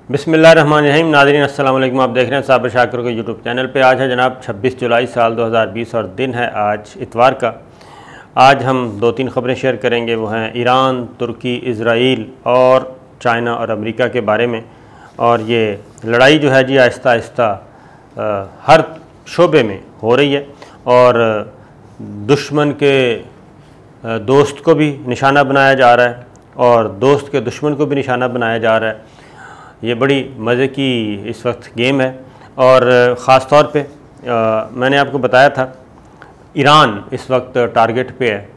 बिस्मिल्लाहिर्रहमानिर्रहीम। नाज़रीन अस्सलाम वालेकुम। आप देख रहे हैं साबिर शाकिर के यूट्यूब चैनल पे। आज है जनाब 26 जुलाई साल 2020 और दिन है आज इतवार का। आज हम 2-3 ख़बरें शेयर करेंगे। वो हैं ईरान, तुर्की, इज़राइल और चाइना और अमेरिका के बारे में। और ये लड़ाई जो है जी आहिस्ता आहिस्ता हर शोबे में हो रही है और दुश्मन के दोस्त को भी निशाना बनाया जा रहा है और दोस्त के दुश्मन को भी निशाना बनाया जा रहा है। ये बड़ी मज़े की इस वक्त गेम है और ख़ास तौर पे मैंने आपको बताया था ईरान इस वक्त टारगेट पे है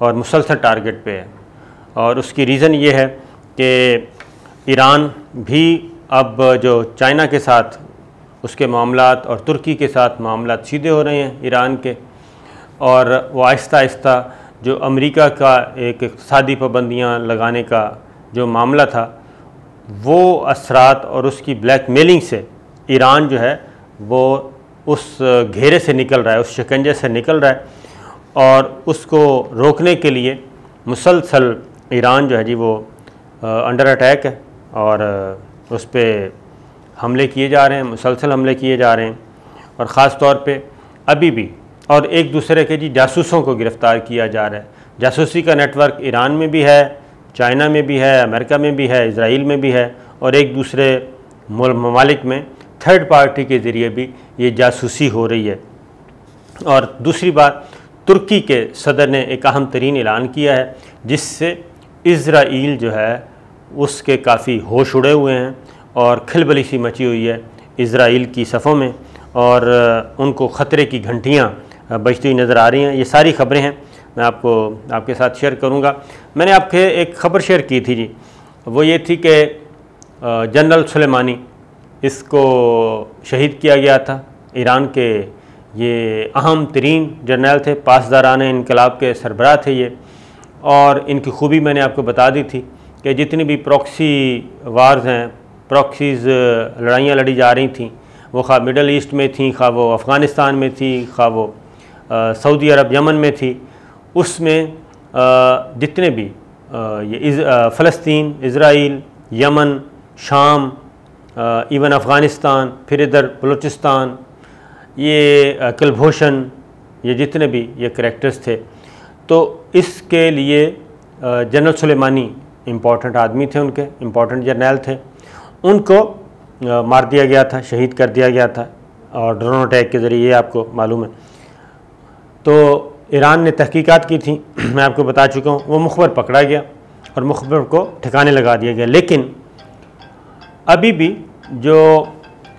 और मुसलसल टारगेट पे है। और उसकी रीज़न ये है कि ईरान भी अब जो चाइना के साथ उसके मामलात और तुर्की के साथ मामलात सीधे हो रहे हैं ईरान के, और वो आहिस्ता आहिस्ता जो अमेरिका का एक इक़्तिसादी पाबंदियाँ लगाने का जो मामला था वो असरात और उसकी ब्लैकमेलिंग से ईरान जो है वो उस घेरे से निकल रहा है, उस शिकंजे से निकल रहा है। और उसको रोकने के लिए मुसलसल ईरान जो है जी वो अंडर अटैक है और उस पर हमले किए जा रहे हैं, मुसलसल हमले किए जा रहे हैं। और ख़ास तौर पे अभी भी और एक दूसरे के जी जासूसों को गिरफ़्तार किया जा रहा है। जासूसी का नेटवर्क ईरान में भी है, चाइना में भी है, अमेरिका में भी है, इज़राइल में भी है और एक दूसरे ममालिक में थर्ड पार्टी के ज़रिए भी ये जासूसी हो रही है। और दूसरी बात, तुर्की के सदर ने एक अहम तरीन ऐलान किया है जिससे इज़राइल जो है उसके काफ़ी होश उड़े हुए हैं और खलबली सी मची हुई है इज़राइल की सफ़ों में और उनको ख़तरे की घंटियाँ बजती हुई नज़र आ रही हैं। ये सारी ख़बरें हैं, मैं आपके साथ शेयर करूंगा। मैंने आपके एक ख़बर शेयर की थी जी, वो ये थी कि जनरल सुलेमानी इसको शहीद किया गया था। ईरान के ये अहम तरीन जर्नल थे, पासदारान इनकलाब के सरबराह थे ये। और इनकी खूबी मैंने आपको बता दी थी कि जितनी भी प्रॉक्सी वार्स हैं, प्रॉक्सीज़ लड़ाइयाँ लड़ी जा रही थी, वो खा मिडल ईस्ट में थी, खा वो अफ़गानिस्तान में थी, खा वो सऊदी अरब यमन में थी, उसमें जितने भी ये फ़लस्तीन, इज़राइल, यमन, शाम, इवन अफ़गानिस्तान, फिर इधर बलूचिस्तान, ये कुलभूषण, ये जितने भी ये करैक्टर्स थे, तो इसके लिए जनरल सुलेमानी इम्पोर्टेंट आदमी थे, उनके इम्पोर्टेंट जर्नल थे। उनको मार दिया गया था, शहीद कर दिया गया था और ड्रोन अटैक के ज़रिए, ये आपको मालूम है। तो ईरान ने तहकीकात की थी, मैं आपको बता चुका हूँ। वो मुखबर पकड़ा गया और मुखबर को ठिकाने लगा दिया गया। लेकिन अभी भी जो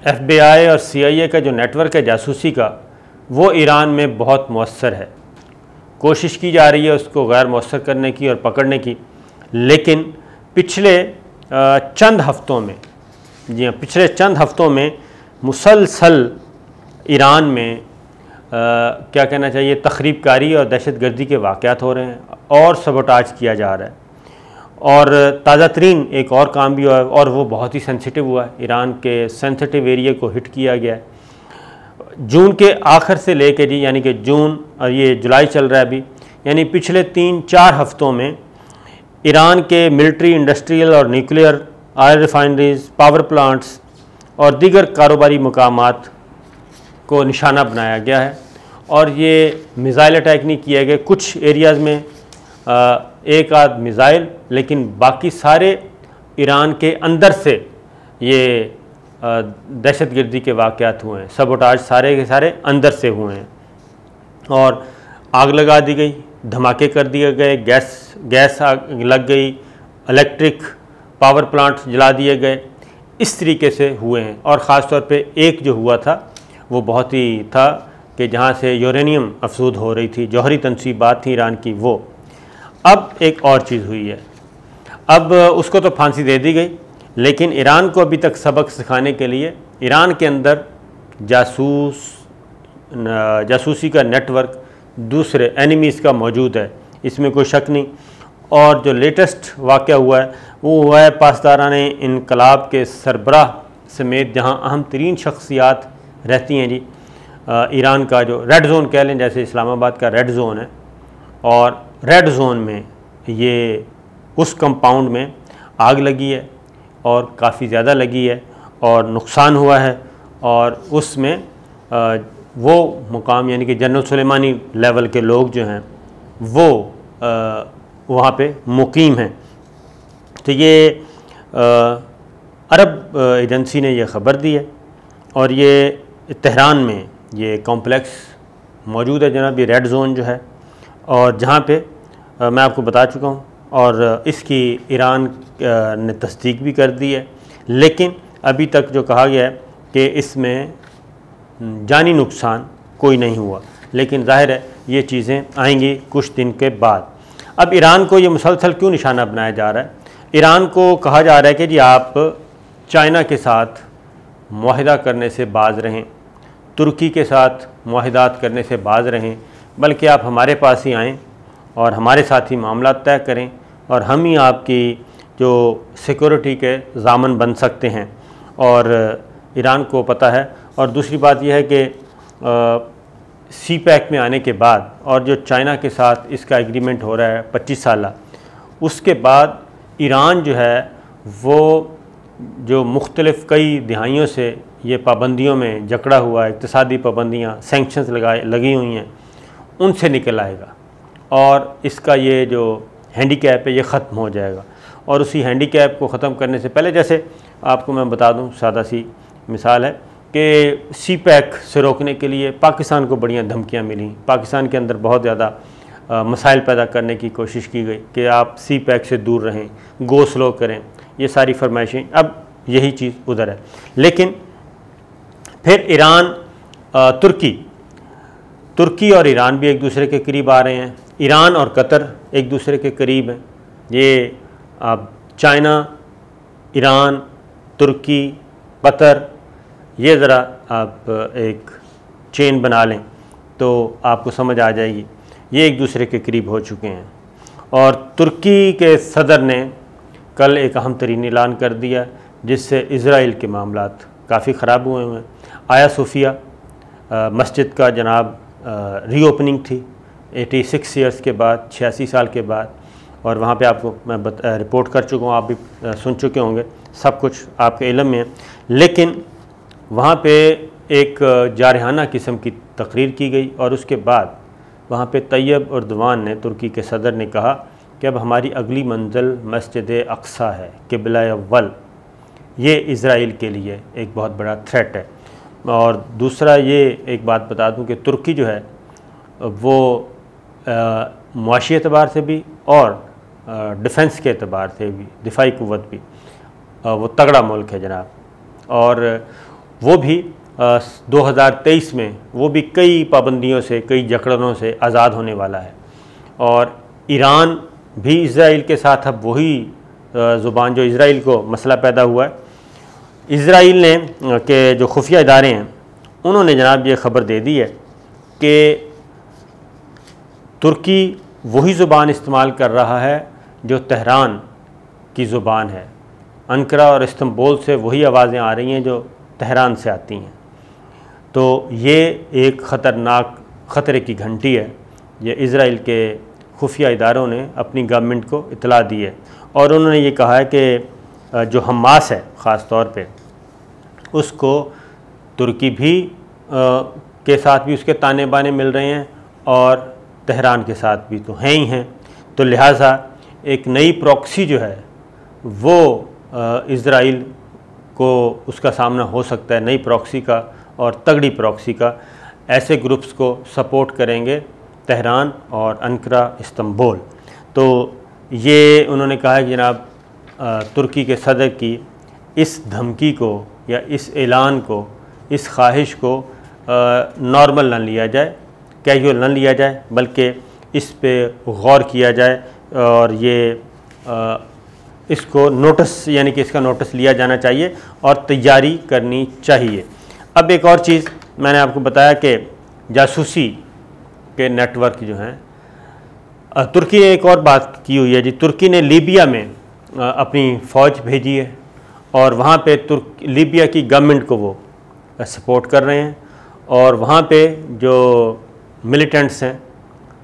FBI और CIA का जो नेटवर्क है जासूसी का, वो ईरान में बहुत मौसर है। कोशिश की जा रही है उसको गैर मौसर करने की और पकड़ने की। लेकिन पिछले चंद हफ़्तों में, जी हाँ, पिछले चंद हफ़्तों में मुसलसल ईरान में क्या कहना चाहिए, तख़रीबकारी और दहशतगर्दी के वाक़यात हो रहे हैं और सबोटाज किया जा रहा है। और ताज़ा तरीन एक और काम भी हुआ है और वो बहुत ही सेंसिटिव हुआ है। ईरान के सेंसिटिव एरिया को हिट किया गया है। जून के आखिर से लेके जी, यानी कि जून और ये जुलाई चल रहा है अभी, यानी पिछले 3-4 हफ़्तों में ईरान के मिलिट्री, इंडस्ट्रियल और nuclear, oil refineries, power plants और दीगर कारोबारी मकामात को निशाना बनाया गया है। और ये मिज़ाइल अटैक नहीं किए गए, कुछ एरियाज़ में एक आध मिज़ाइल, लेकिन बाकी सारे ईरान के अंदर से ये दहशतगर्दी के वाक़यात हुए हैं। सबोटाज सारे के सारे अंदर से हुए हैं और आग लगा दी गई, धमाके कर दिए गए, गैस आग लग गई, इलेक्ट्रिक पावर प्लांट जला दिए गए, इस तरीके से हुए हैं। और ख़ास तौर पे एक जो हुआ था वो बहुत ही था कि जहाँ से यूरेनियम अफसूद हो रही थी, जौहरी तनसीबात थी ईरान की, वो। अब एक और चीज़ हुई है, अब उसको तो फांसी दे दी गई, लेकिन ईरान को अभी तक सबक सिखाने के लिए ईरान के अंदर जासूसी का नेटवर्क दूसरे एनिमीज़ का मौजूद है, इसमें कोई शक नहीं। और जो लेटेस्ट वाक़या हुआ है वो हुआ है पासदारान इनकलाब के सरबराह समेत, जहाँ अहम तरीन शख्सियात रहती हैं जी। ईरान का जो रेड जोन कह लें, जैसे इस्लामाबाद का रेड जोन है, और रेड जोन में ये उस कंपाउंड में आग लगी है और काफ़ी ज़्यादा लगी है और नुकसान हुआ है, और उसमें वो मुकाम यानी कि जनरल सुलेमानी लेवल के लोग जो हैं वो वहाँ पे मुकीम हैं। तो ये अरब एजेंसी ने यह ख़बर दी है, और ये तेहरान में ये कॉम्प्लेक्स मौजूद है जनाब, ये रेड जोन जो है, और जहाँ पे मैं आपको बता चुका हूँ, और इसकी ईरान ने तस्दीक भी कर दी है। लेकिन अभी तक जो कहा गया है कि इसमें जानी नुकसान कोई नहीं हुआ, लेकिन ज़ाहिर है ये चीज़ें आएंगी कुछ दिन के बाद। अब ईरान को ये मुसलसल क्यों निशाना बनाया जा रहा है? ईरान को कहा जा रहा है कि जी आप चाइना के साथ मुआहिदा करने से बाज़ रहें, तुर्की के साथ मुआहिदात करने से बाज़ रहें, बल्कि आप हमारे पास ही आएँ और हमारे साथ ही मामला तय करें, और हम ही आपकी जो सिक्योरिटी के ज़ामन बन सकते हैं। और ईरान को पता है। और दूसरी बात यह है कि सी पैक में आने के बाद और जो चाइना के साथ इसका एग्रीमेंट हो रहा है 25 साल, उसके बाद ईरान जो है वो जो मुख्तलिफ़ कई दिहाइयों से ये पाबंदियों में जकड़ा हुआ है, इक़्तिसादी पाबंदियाँ, सैंक्शंस लगी हुई हैं, उनसे निकल आएगा, और इसका ये जो हैंडीकैप है ये ख़त्म हो जाएगा। और उसी हैंडीकैप को ख़त्म करने से पहले, जैसे आपको मैं बता दूं, सादा सी मिसाल है कि सी पैक से रोकने के लिए पाकिस्तान को बढ़िया धमकियां मिली, पाकिस्तान के अंदर बहुत ज़्यादा मसाइल पैदा करने की कोशिश की गई कि आप सी पैक से दूर रहें, गो स्लो करें, ये सारी फरमाइशें। अब यही चीज़ उधर है। लेकिन फिर ईरान तुर्की और ईरान भी एक दूसरे के करीब आ रहे हैं, ईरान और कतर एक दूसरे के करीब हैं। ये अब चाइना, ईरान, तुर्की, कतर, ये ज़रा आप एक चेन बना लें तो आपको समझ आ जाएगी, ये एक दूसरे के करीब हो चुके हैं। और तुर्की के सदर ने कल एक अहम तरीन ऐलान कर दिया जिससे इज़राइल के मामलात काफ़ी ख़राब हुए हैं। आया सूफिया मस्जिद का जनाब रीओपनिंग थी 86 ईयर्स के बाद, 86 साल के बाद, और वहाँ पे आपको मैं रिपोर्ट कर चुका हूँ, आप भी सुन चुके होंगे, सब कुछ आपके इल्म में है। लेकिन वहाँ पे एक जारहाना किस्म की तकरीर की गई, और उसके बाद वहाँ पे तैयब एर्दोगान ने, तुर्की के सदर ने कहा कि अब हमारी अगली मंजिल मस्जिद अक्सा है, किबला अव्वल। ये इज़राइल के लिए एक बहुत बड़ा थ्रेट है। और दूसरा ये एक बात बता दूं कि तुर्की जो है वो मुआशी एतबार से भी और डिफेंस के एतबार से भी, दिफाई क़ुव्वत भी, वो तगड़ा मुल्क है जनाब। और वो भी 2023 में वो भी कई पाबंदियों से, कई जकड़नों से आज़ाद होने वाला है। और ईरान भी इज़राइल के साथ अब वही ज़ुबान, जो इज़राइल को मसला पैदा हुआ है, इज़राइल ने के जो खुफिया इदारे हैं उन्होंने जनाब ये ख़बर दे दी है कि तुर्की वही ज़ुबान इस्तेमाल कर रहा है जो तेहरान की ज़ुबान है। अंकारा और इस्तांबुल से वही आवाज़ें आ रही हैं जो तेहरान से आती हैं। तो ये एक ख़तरनाक ख़तरे की घंटी है। ये इज़राइल के खुफिया इदारों ने अपनी गवर्नमेंट को इतला दी है, और उन्होंने ये कहा है कि जो हमास है ख़ास तौर पे, उसको तुर्की भी के साथ भी उसके ताने बाने मिल रहे हैं, और तेहरान के साथ भी तो हैं ही हैं। तो लिहाजा एक नई प्रॉक्सी जो है वो इज़राइल को उसका सामना हो सकता है, नई प्रॉक्सी का और तगड़ी प्रॉक्सी का। ऐसे ग्रुप्स को सपोर्ट करेंगे तेहरान और अंकारा, इस्तांबुल। तो ये उन्होंने कहा है कि जनाब तुर्की के सदर की इस धमकी को या इस ऐलान को, इस ख्वाहिश को नॉर्मल न लिया जाए, कैजुअल न लिया जाए, बल्कि इस पे गौर किया जाए, और ये इसको नोटिस, यानी कि इसका नोटिस लिया जाना चाहिए और तैयारी करनी चाहिए। अब एक और चीज़ मैंने आपको बताया कि जासूसी के नेटवर्क जो हैं, तुर्की ने एक और बात की हुई है जी। तुर्की ने लीबिया में अपनी फ़ौज भेजी है, और वहाँ पे लीबिया की गवर्नमेंट को वो सपोर्ट कर रहे हैं, और वहाँ पे जो मिलिटेंट्स हैं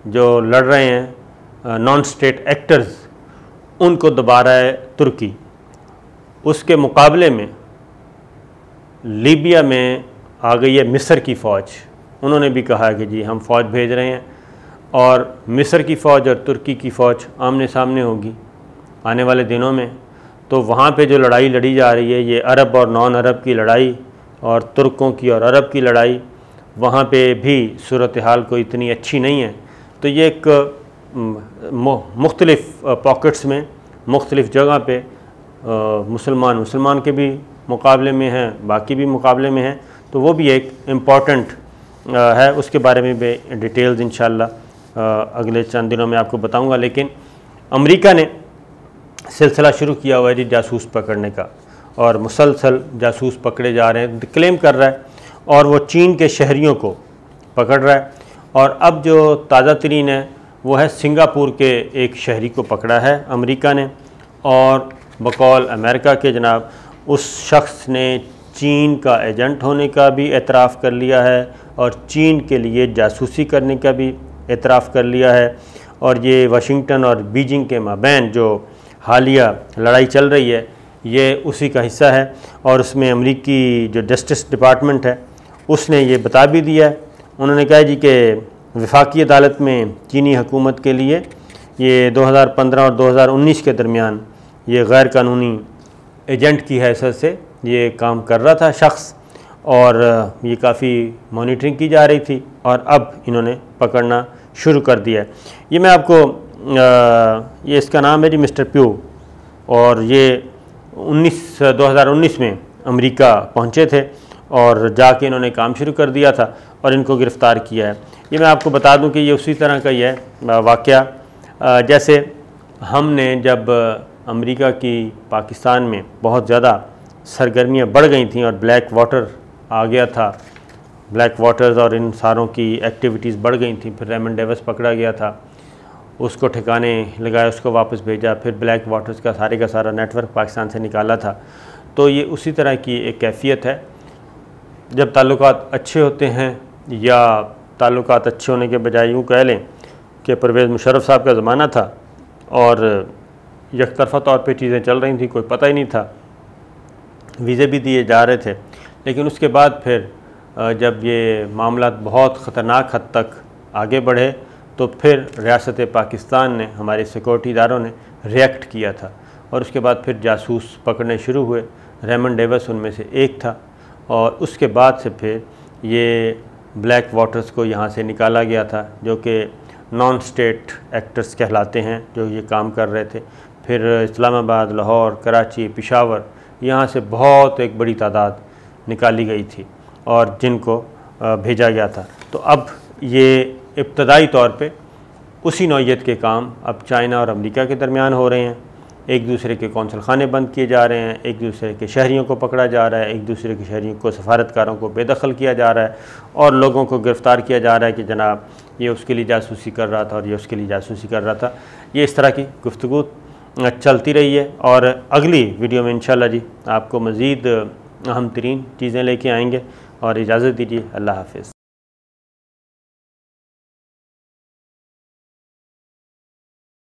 जो लड़ रहे हैं, नॉन स्टेट एक्टर्स, उनको दबा रहा है तुर्की। उसके मुकाबले में लीबिया में आ गई है मिस्र की फ़ौज। उन्होंने भी कहा कि जी हम फ़ौज भेज रहे हैं और मिस्र की फ़ौज और तुर्की की फ़ौज आमने सामने होगी आने वाले दिनों में। तो वहाँ पे जो लड़ाई लड़ी जा रही है, ये अरब और नॉन अरब की लड़ाई और तुर्कों की और अरब की लड़ाई, वहाँ पे भी सूरत हाल कोई इतनी अच्छी नहीं है। तो ये एक मुख्तलिफ़ पॉकेट्स में मुख्तलिफ़ जगह पे मुसलमान के भी मुकाबले में हैं, बाकी भी मुकाबले में हैं। तो वो भी एक इम्पॉर्टेंट है, उसके बारे में भी डिटेल्स इंशाअल्लाह अगले चंद दिनों में आपको बताऊंगा। लेकिन अमेरिका ने सिलसिला शुरू किया हुआ है जी जासूस पकड़ने का, और मुसलसल जासूस पकड़े जा रहे हैं, क्लेम कर रहा है, और वो चीन के शहरियों को पकड़ रहा है। और अब जो ताज़ा तरीन है वो है सिंगापुर के एक शहरी को पकड़ा है अमेरिका ने, और बकौल अमेरिका के जनाब उस शख्स ने चीन का एजेंट होने का भी एतराफ़ कर लिया है और चीन के लिए जासूसी करने का भी एतराफ़ कर लिया है। और ये वाशिंगटन और बीजिंग के माबैन जो हालिया लड़ाई चल रही है ये उसी का हिस्सा है। और उसमें अमेरिकी जो जस्टिस डिपार्टमेंट है उसने ये बता भी दिया है, उन्होंने कहा जी कि वफाकी अदालत में चीनी हुकूमत के लिए ये 2015 और 2019 के दरमियान ये गैर कानूनी एजेंट की हैसियत से ये काम कर रहा था शख्स, और ये काफ़ी मॉनिटरिंग की जा रही थी, और अब इन्होंने पकड़ना शुरू कर दिया है। ये मैं आपको ये इसका नाम है जी मिस्टर प्यू, और ये 2019 में अमेरिका पहुँचे थे और जाके इन्होंने काम शुरू कर दिया था और इनको गिरफ़्तार किया है। ये मैं आपको बता दूं कि ये उसी तरह का ही है वाक़या जैसे हमने जब अमेरिका की पाकिस्तान में बहुत ज़्यादा सरगर्मियाँ बढ़ गई थी और ब्लैक वाटर आ गया था, ब्लैक वाटर्स और इन सारों की एक्टिविटीज़ बढ़ गई थी, फिर रेमंड डेविस पकड़ा गया था, उसको ठिकाने लगाया, उसको वापस भेजा, फिर ब्लैक वाटर्स का सारा नेटवर्क पाकिस्तान से निकाला था। तो ये उसी तरह की एक कैफियत है, जब ताल्लुकात अच्छे होते हैं या ताल्लुकात अच्छे होने के बजाय यूँ कह लें कि परवेज़ मुशर्रफ साहब का ज़माना था और यकतरफ़ा तौर पे चीज़ें चल रही थी, कोई पता ही नहीं था, वीज़े भी दिए जा रहे थे। लेकिन उसके बाद फिर जब ये मामला बहुत ख़तरनाक हद तक आगे बढ़े तो फिर रियासत पाकिस्तान ने, हमारे सिक्योरिटी इदारों ने रिएक्ट किया था, और उसके बाद फिर जासूस पकड़ने शुरू हुए। रेमंड डेविस उनमें से एक था, और उसके बाद से फिर ये ब्लैक वाटर्स को यहाँ से निकाला गया था, जो कि नॉन स्टेट एक्टर्स कहलाते हैं जो ये काम कर रहे थे। फिर इस्लामाबाद, लाहौर, कराची, पेशावर, यहाँ से बहुत एक बड़ी तादाद निकाली गई थी और जिनको भेजा गया था। तो अब ये इब्तदाई तौर पे उसी नौइयत के काम अब चाइना और अमेरिका के दरमियान हो रहे हैं। एक दूसरे के कौंसल खाने बंद किए जा रहे हैं, एक दूसरे के शहरियों को पकड़ा जा रहा है, एक दूसरे के शहरियों को, सफारतकारों को बेदखल किया जा रहा है, और लोगों को गिरफ़्तार किया जा रहा है कि जनाब ये उसके लिए जासूसी कर रहा था और ये उसके लिए जासूसी कर रहा था। ये इस तरह की गुफ्तगू चलती रही है, और अगली वीडियो में इंशाअल्लाह जी आपको मज़ीद अहम तरीन चीज़ें लेके आएँगे। और इजाज़त दीजिए, अल्लाह हाफ़िज़।